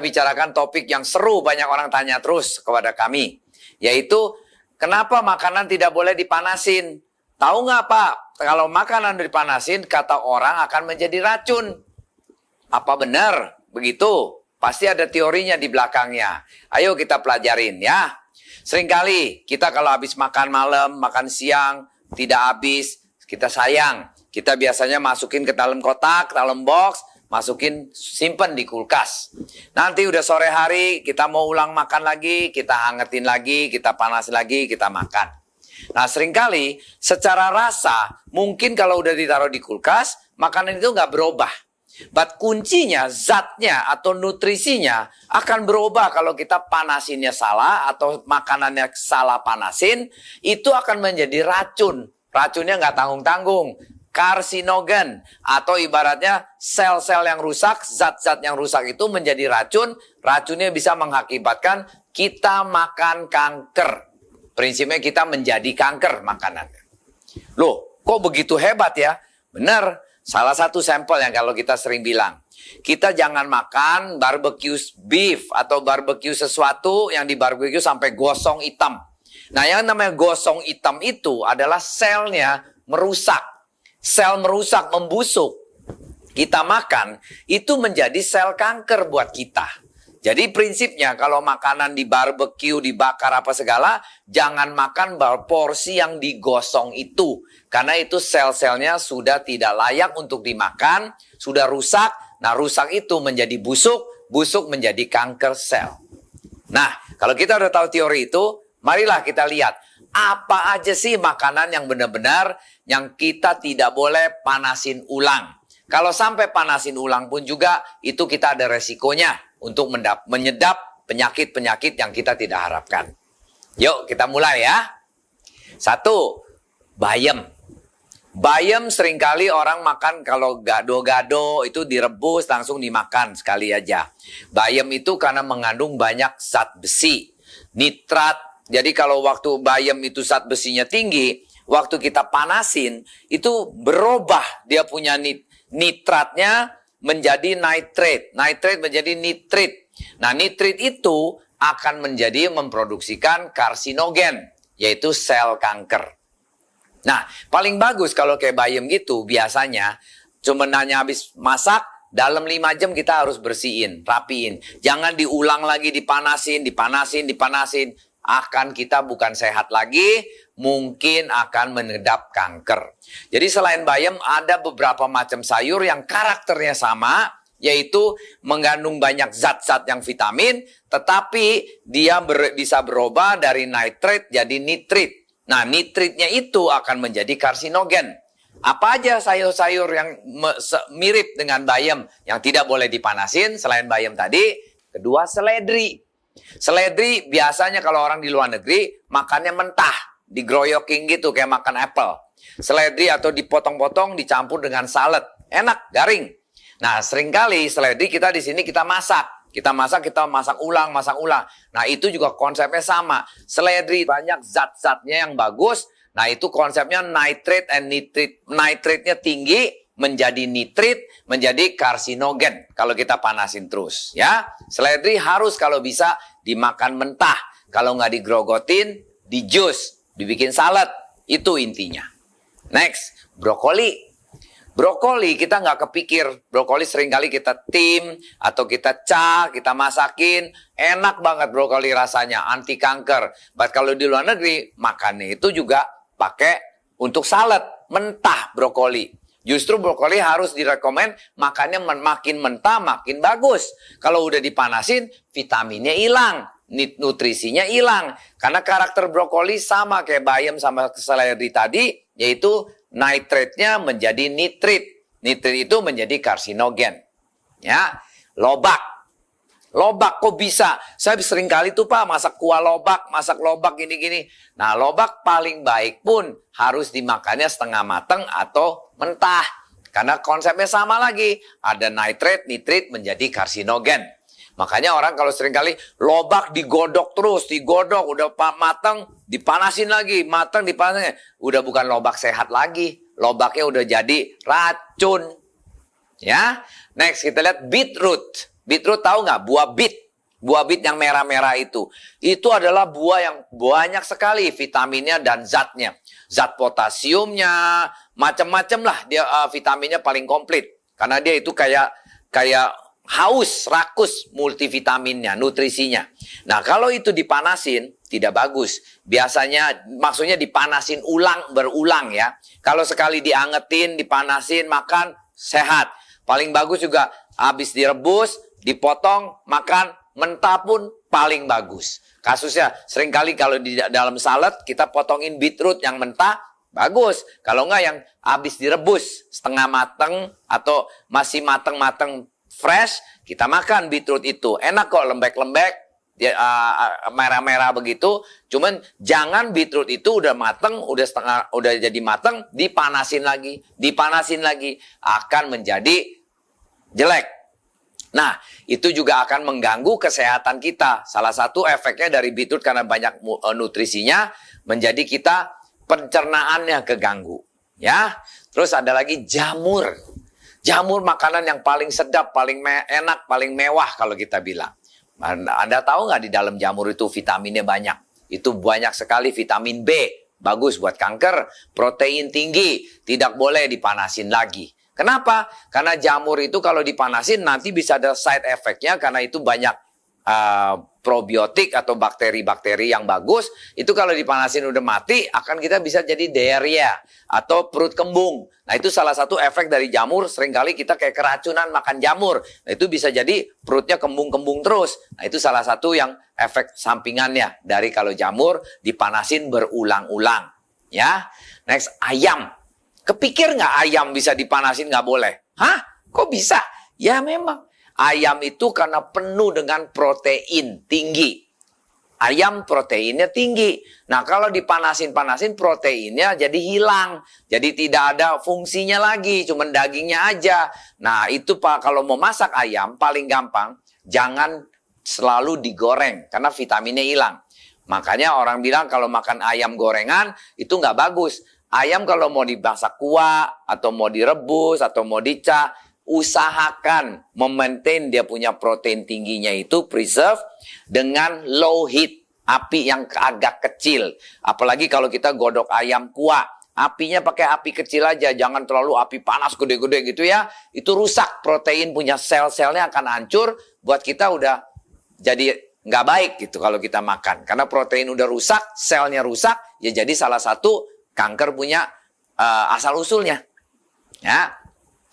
bicarakan topik yang seru, banyak orang tanya terus kepada kami, yaitu kenapa makanan tidak boleh dipanasin? Tahu nggak Pak, kalau makanan dipanasin kata orang akan menjadi racun. Apa benar begitu? Pasti ada teorinya di belakangnya. Ayo kita pelajarin ya. Seringkali kita kalau habis makan malam, makan siang, tidak habis, kita sayang. Kita biasanya masukin ke dalam kotak, dalam box, masukin, simpen di kulkas. Nanti udah sore hari, kita mau ulang makan lagi, kita hangetin lagi, kita panas lagi, kita makan. Nah seringkali secara rasa, mungkin kalau udah ditaruh di kulkas, makanan itu nggak berubah. But kuncinya, zatnya atau nutrisinya akan berubah kalau kita panasinnya salah atau makanannya salah panasin, itu akan menjadi racun. Racunnya nggak tanggung-tanggung. Karsinogen atau ibaratnya sel-sel yang rusak, zat-zat yang rusak itu menjadi racun. Racunnya bisa mengakibatkan kita makan kanker. Prinsipnya kita menjadi kanker makanannya. Loh, kok begitu hebat ya? Benar. Salah satu sampel yang kalau kita sering bilang, kita jangan makan barbecue beef atau barbecue sesuatu yang di barbecue sampai gosong hitam. Nah, yang namanya gosong hitam itu adalah selnya merusak. Sel merusak, membusuk. Kita makan, itu menjadi sel kanker buat kita. Jadi prinsipnya kalau makanan di barbecue, dibakar apa segala, jangan makan porsi yang digosong itu. Karena itu sel-selnya sudah tidak layak untuk dimakan, sudah rusak. Nah rusak itu menjadi busuk, busuk menjadi kanker sel. Nah kalau kita udah tahu teori itu, marilah kita lihat. Apa aja sih makanan yang benar-benar yang kita tidak boleh panasin ulang. Kalau sampai panasin ulang pun juga, itu kita ada resikonya untuk menyedap penyakit-penyakit yang kita tidak harapkan. Yuk kita mulai ya. 1, bayam. Bayam seringkali orang makan kalau gado-gado itu direbus langsung dimakan sekali aja. Bayam itu karena mengandung banyak zat besi, nitrat. Jadi kalau waktu bayam itu zat besinya tinggi, waktu kita panasin itu berubah dia punya nitratnya menjadi nitrate. Nitrate menjadi nitrit. Nah nitrit itu akan memproduksikan karsinogen, yaitu sel kanker. Nah paling bagus kalau kayak bayam gitu biasanya cuma hanya habis masak, dalam 5 jam kita harus bersihin, rapiin. Jangan diulang lagi, dipanasin. Akan kita bukan sehat lagi, mungkin akan menedap kanker. Jadi selain bayam ada beberapa macam sayur yang karakternya sama, yaitu mengandung banyak zat-zat yang vitamin, tetapi dia bisa berubah dari nitrate jadi nitrit. Nah nitritnya itu akan menjadi karsinogen. Apa aja sayur-sayur yang mirip dengan bayam yang tidak boleh dipanasin selain bayam tadi? Kedua, seledri. Seledri biasanya kalau orang di luar negeri makannya mentah, digroyoking gitu kayak makan apple. Seledri atau dipotong-potong dicampur dengan salad, enak, garing. Nah, seringkali seledri kita di sini kita masak. Kita masak ulang. Nah, itu juga konsepnya sama. Seledri banyak zat-zatnya yang bagus. Nah, itu konsepnya nitrate and nitrit. Nitrate-nya tinggi menjadi nitrit, menjadi karsinogen kalau kita panasin terus ya. Seledri harus kalau bisa dimakan mentah, kalau nggak digrogotin, di jus, dibikin salad, itu intinya. Next, brokoli. Brokoli kita nggak kepikir, brokoli seringkali kita tim atau kita kita masakin, enak banget brokoli rasanya, anti kanker. But kalau di luar negeri makannya itu juga pakai untuk salad, mentah brokoli. Justru brokoli harus direkomend makannya makin mentah makin bagus. Kalau udah dipanasin vitaminnya hilang, nutrisinya hilang. Karena karakter brokoli sama kayak bayam sama seledri tadi, yaitu nitrate-nya menjadi nitrit. Nitrit itu menjadi karsinogen. Ya, lobak. Lobak kok bisa? Saya sering kali tuh Pak masak kuah lobak, masak lobak gini-gini. Nah lobak paling baik pun harus dimakannya setengah matang atau mentah. Karena konsepnya sama lagi. Ada nitrate, nitrit menjadi karsinogen. Makanya orang kalau sering kali lobak digodok terus, digodok udah matang, dipanasin lagi, matang dipanasin. Udah bukan lobak sehat lagi. Lobaknya udah jadi racun. Ya. Next kita lihat beetroot. Beetroot tahu nggak? Buah beet. Buah beet yang merah-merah itu. Itu adalah buah yang banyak sekali vitaminnya dan zatnya. Zat potasiumnya, macam-macam lah. Dia vitaminnya paling komplit. Karena dia itu kayak haus, rakus multivitaminnya, nutrisinya. Nah, kalau itu dipanasin, tidak bagus. Biasanya, maksudnya dipanasin berulang ya. Kalau sekali diangetin, dipanasin, makan, sehat. Paling bagus juga, habis direbus, dipotong, makan, mentah pun paling bagus. Kasusnya, seringkali kalau di dalam salad, kita potongin beetroot yang mentah, bagus. Kalau enggak yang habis direbus, setengah mateng, atau masih mateng-mateng, fresh, kita makan beetroot itu. Enak kok, lembek-lembek, merah-merah begitu. Cuman jangan beetroot itu udah mateng, udah jadi mateng, dipanasin lagi, akan menjadi jelek. Nah, itu juga akan mengganggu kesehatan kita. Salah satu efeknya dari beetroot karena banyak nutrisinya, menjadi kita pencernaannya keganggu. Ya, terus ada lagi jamur. Jamur makanan yang paling sedap, paling enak, paling mewah kalau kita bilang. Anda tahu nggak di dalam jamur itu vitaminnya banyak? Itu banyak sekali vitamin B. Bagus buat kanker, protein tinggi, tidak boleh dipanasin lagi. Kenapa? Karena jamur itu kalau dipanasin nanti bisa ada side effect-nya karena itu banyak probiotik atau bakteri-bakteri yang bagus. Itu kalau dipanasin udah mati, akan kita bisa jadi diarrhea atau perut kembung. Nah, itu salah satu efek dari jamur. Seringkali kita kayak keracunan makan jamur. Nah, itu bisa jadi perutnya kembung-kembung terus. Nah, itu salah satu yang efek sampingannya dari kalau jamur dipanasin berulang-ulang. Ya, next, ayam. Kepikir nggak ayam bisa dipanasin nggak boleh? Hah? Kok bisa? Ya memang. Ayam itu karena penuh dengan protein tinggi. Ayam proteinnya tinggi. Nah, kalau dipanasin-panasin proteinnya jadi hilang. Jadi tidak ada fungsinya lagi, cuma dagingnya aja. Nah, itu Pak, kalau mau masak ayam paling gampang, jangan selalu digoreng karena vitaminnya hilang. Makanya orang bilang kalau makan ayam gorengan itu nggak bagus. Ayam kalau mau dimasak kuah, atau mau direbus, atau mau dicah, usahakan memaintain dia punya protein tingginya itu preserve dengan low heat, api yang agak kecil. Apalagi kalau kita godok ayam kuah, apinya pakai api kecil aja, jangan terlalu api panas gede-gede gitu ya. Itu rusak, protein punya sel-selnya akan hancur, buat kita udah jadi nggak baik gitu kalau kita makan. Karena protein udah rusak, selnya rusak, ya jadi salah satu kanker punya asal-usulnya. Ya.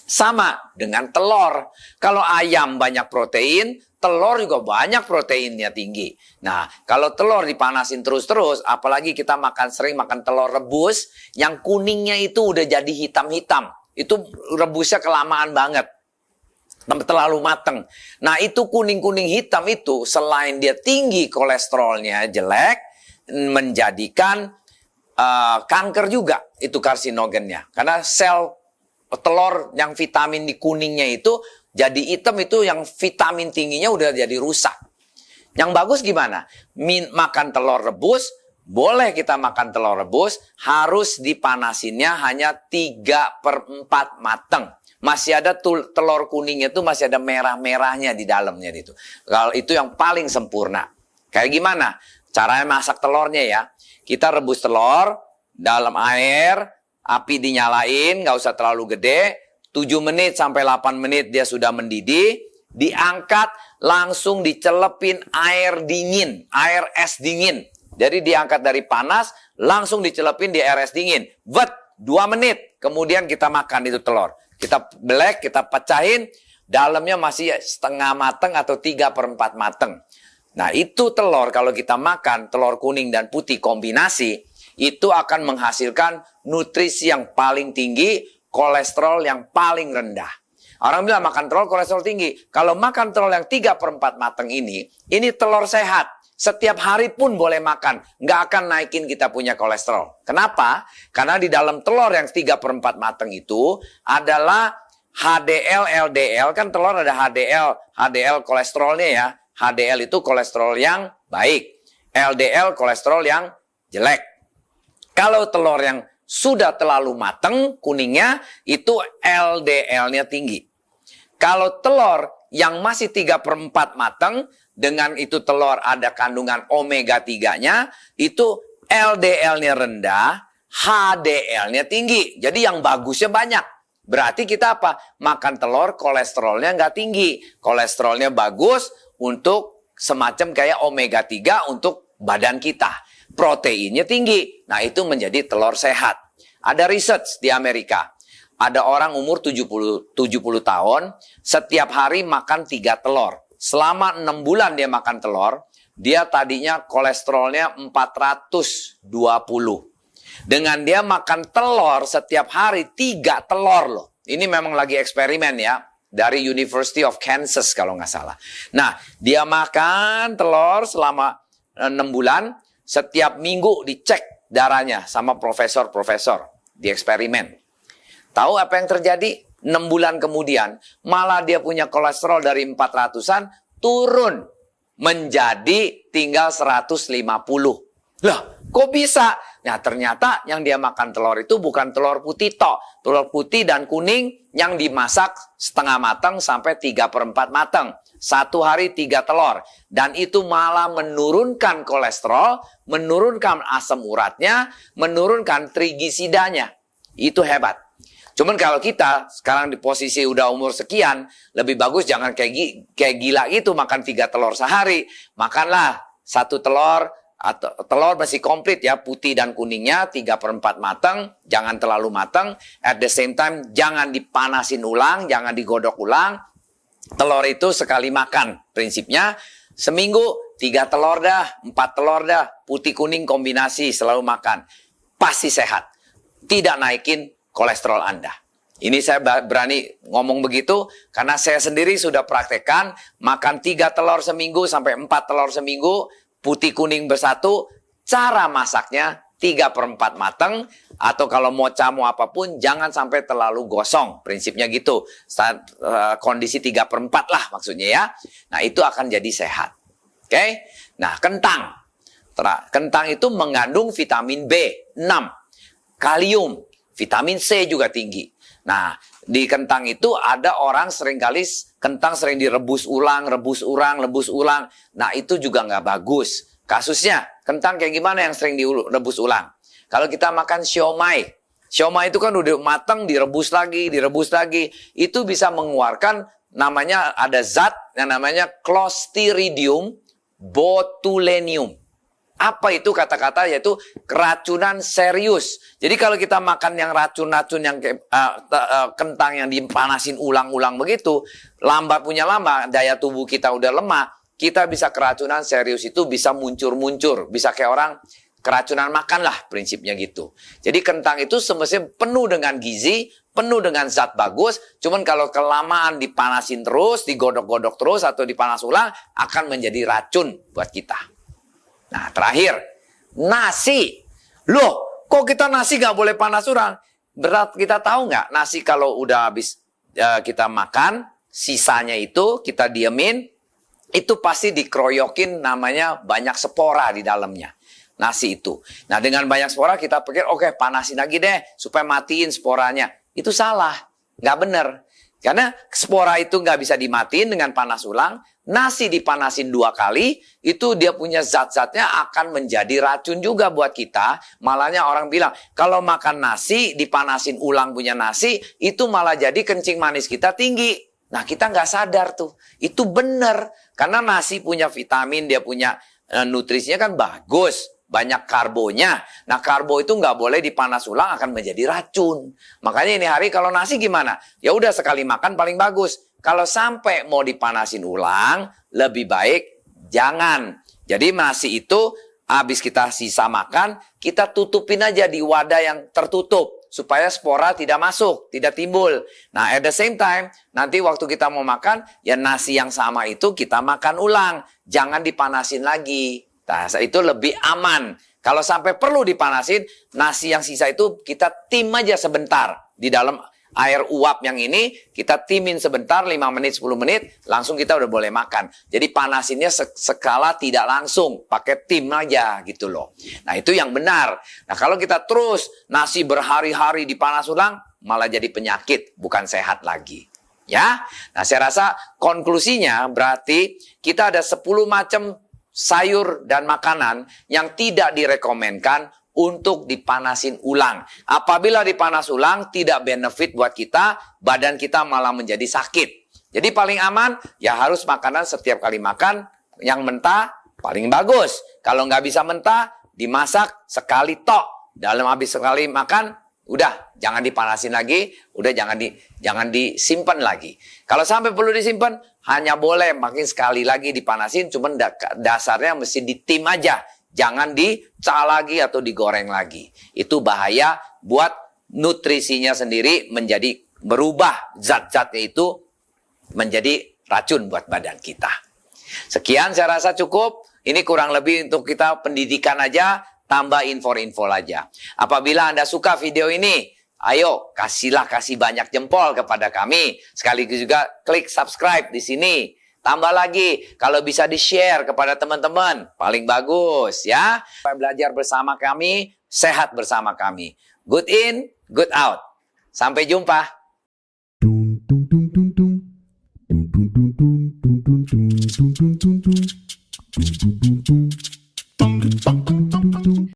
Sama dengan telur. Kalau ayam banyak protein, telur juga banyak proteinnya tinggi. Nah, kalau telur dipanasin terus-terus, apalagi kita sering makan telur rebus, yang kuningnya itu udah jadi hitam-hitam. Itu rebusnya kelamaan banget. Terlalu mateng. Nah, itu kuning-kuning hitam itu, selain dia tinggi kolesterolnya jelek, menjadikan kanker juga. Itu karsinogennya. Karena sel telur yang vitamin di kuningnya itu jadi hitam, itu yang vitamin tingginya udah jadi rusak. Yang bagus gimana? Makan telur rebus, boleh kita makan telur rebus, harus dipanasinnya hanya 3/4 mateng. Masih ada telur kuningnya itu masih ada merah-merahnya di dalamnya itu. Kalau itu yang paling sempurna. Kayak gimana? Caranya masak telurnya ya. Kita rebus telur dalam air, api dinyalain, nggak usah terlalu gede. 7 menit sampai 8 menit dia sudah mendidih. Diangkat, langsung dicelepin air dingin, air es dingin. Jadi diangkat dari panas, langsung dicelepin di air es dingin. 2 menit, kemudian kita makan itu telur. Kita belek, kita pecahin, dalamnya masih setengah mateng atau 3/4 mateng. Nah, itu telur kalau kita makan, telur kuning dan putih kombinasi, itu akan menghasilkan nutrisi yang paling tinggi, kolesterol yang paling rendah. Orang bilang makan telur kolesterol tinggi. Kalau makan telur yang 3/4 mateng ini telur sehat. Setiap hari pun boleh makan. Nggak akan naikin kita punya kolesterol. Kenapa? Karena di dalam telur yang 3/4 mateng itu adalah HDL, LDL. Kan telur ada HDL kolesterolnya ya. HDL itu kolesterol yang baik. LDL kolesterol yang jelek. Kalau telur yang sudah terlalu mateng kuningnya, itu LDL-nya tinggi. Kalau telur yang masih 3/4 matang, dengan itu telur ada kandungan omega 3-nya, itu LDL-nya rendah, HDL-nya tinggi. Jadi yang bagusnya banyak. Berarti kita apa? Makan telur, kolesterolnya nggak tinggi. Kolesterolnya bagus untuk semacam kayak omega 3 untuk badan kita. Proteinnya tinggi. Nah, itu menjadi telur sehat. Ada research di Amerika. Ada orang umur 70 tahun, setiap hari makan 3 telur. Selama 6 bulan dia makan telur, dia tadinya kolesterolnya 420. Dengan dia makan telur setiap hari 3 telur loh. Ini memang lagi eksperimen ya. Dari University of Kansas kalau nggak salah. Nah, dia makan telur selama 6 bulan. Setiap minggu dicek darahnya sama profesor-profesor di eksperimen. Tahu apa yang terjadi? 6 bulan kemudian malah dia punya kolesterol dari 400-an turun menjadi tinggal 150. Lah, kok bisa? Nah, ternyata yang dia makan telur itu bukan telur putih tok. Telur putih dan kuning yang dimasak setengah matang sampai 3/4 matang. 1 hari 3 telur. Dan itu malah menurunkan kolesterol, menurunkan asam uratnya, menurunkan trigliseridanya. Itu hebat. Cuman kalau kita sekarang di posisi udah umur sekian, lebih bagus jangan kayak gila gitu makan 3 telur sehari. Makanlah 1 telur, atau telur masih komplit ya, putih dan kuningnya 3/4 matang, jangan terlalu matang. At the same time jangan dipanasin ulang, jangan digodok ulang. Telur itu sekali makan, prinsipnya seminggu 3 telur dah, 4 telur dah, putih kuning kombinasi selalu makan. Pasti sehat, tidak naikin kolesterol Anda. Ini saya berani ngomong begitu karena saya sendiri sudah praktekkan makan 3 telur seminggu sampai 4 telur seminggu. Putih kuning bersatu, cara masaknya 3/4 matang, atau kalau mau camu apapun jangan sampai terlalu gosong, prinsipnya gitu. Kondisi 3/4 lah maksudnya ya. Nah, itu akan jadi sehat. Oke? Nah, kentang. Kentang itu mengandung vitamin B6, kalium, vitamin C juga tinggi. Nah, di kentang itu ada orang seringkali kentang sering direbus ulang, rebus ulang. Nah, itu juga nggak bagus. Kasusnya, kentang kayak gimana yang sering direbus ulang? Kalau kita makan siomay itu kan udah matang, direbus lagi. Itu bisa mengeluarkan namanya, ada zat yang namanya Clostridium botulinum. Apa itu kata-kata? Yaitu keracunan serius. Jadi kalau kita makan yang racun-racun yang kentang yang dipanasin ulang-ulang begitu, lambat daya tubuh kita udah lemah, kita bisa keracunan serius, itu bisa muncur-muncur, bisa kayak orang keracunan makan lah, prinsipnya gitu. Jadi kentang itu semestinya penuh dengan gizi, penuh dengan zat bagus, cuman kalau kelamaan dipanasin terus, digodok-godok terus atau dipanas ulang, akan menjadi racun buat kita. Nah, terakhir, nasi. Loh, kok kita nasi nggak boleh panas ulang? Berat, kita tahu nggak? Nasi kalau udah habis kita makan, sisanya itu kita diemin, itu pasti dikeroyokin, namanya banyak spora di dalamnya. Nasi itu. Nah, dengan banyak spora kita pikir, oke, panasin lagi deh, supaya matiin sporanya. Itu salah, nggak bener. Karena spora itu nggak bisa dimatiin dengan panas ulang. Nasi dipanasin 2 kali, itu dia punya zat-zatnya akan menjadi racun juga buat kita. Malahnya orang bilang, kalau makan nasi, dipanasin ulang punya nasi, itu malah jadi kencing manis kita tinggi. Nah, kita nggak sadar tuh. Itu benar. Karena nasi punya vitamin, dia punya nutrisinya kan bagus. Banyak karbonya. Nah, karbo itu nggak boleh dipanas ulang, akan menjadi racun. Makanya ini hari kalau nasi gimana? Ya udah sekali makan paling bagus. Kalau sampai mau dipanasin ulang, lebih baik jangan. Jadi nasi itu habis kita sisa makan, kita tutupin aja di wadah yang tertutup. Supaya spora tidak masuk, tidak timbul. Nah, at the same time, nanti waktu kita mau makan, ya nasi yang sama itu kita makan ulang. Jangan dipanasin lagi. Nah, itu lebih aman. Kalau sampai perlu dipanasin, nasi yang sisa itu kita tim aja sebentar. Di dalam air uap yang ini, kita timin sebentar, 5 menit, 10 menit, langsung kita udah boleh makan. Jadi panasinnya skala tidak langsung, pakai tim aja gitu loh. Nah, itu yang benar. Nah, kalau kita terus nasi berhari-hari dipanas ulang, malah jadi penyakit, bukan sehat lagi. Ya, nah saya rasa konklusinya berarti kita ada 10 macam sayur dan makanan yang tidak direkomendkan untuk dipanasin ulang. Apabila dipanas ulang tidak benefit buat kita, badan kita malah menjadi sakit. Jadi paling aman ya harus makanan setiap kali makan yang mentah paling bagus. Kalau nggak bisa mentah, dimasak sekali tok. Dalam habis sekali makan, udah jangan dipanasin lagi, udah jangan disimpan lagi. Kalau sampai perlu disimpan, hanya boleh makin sekali lagi dipanasin, cuman dasarnya mesti ditim aja. Jangan dicah lagi atau digoreng lagi. Itu bahaya buat nutrisinya sendiri menjadi berubah, zat-zatnya itu menjadi racun buat badan kita. Sekian saya rasa cukup. Ini kurang lebih untuk kita pendidikan aja, tambah info-info aja. Apabila Anda suka video ini, ayo kasih banyak jempol kepada kami. Sekaligus juga klik subscribe di sini. Tambah lagi, kalau bisa di-share kepada teman-teman, paling bagus ya. Belajar bersama kami, sehat bersama kami. Good in, good out. Sampai jumpa. Dun dun dun dun dun dun dun dun dun dun dun dun dun dun dun.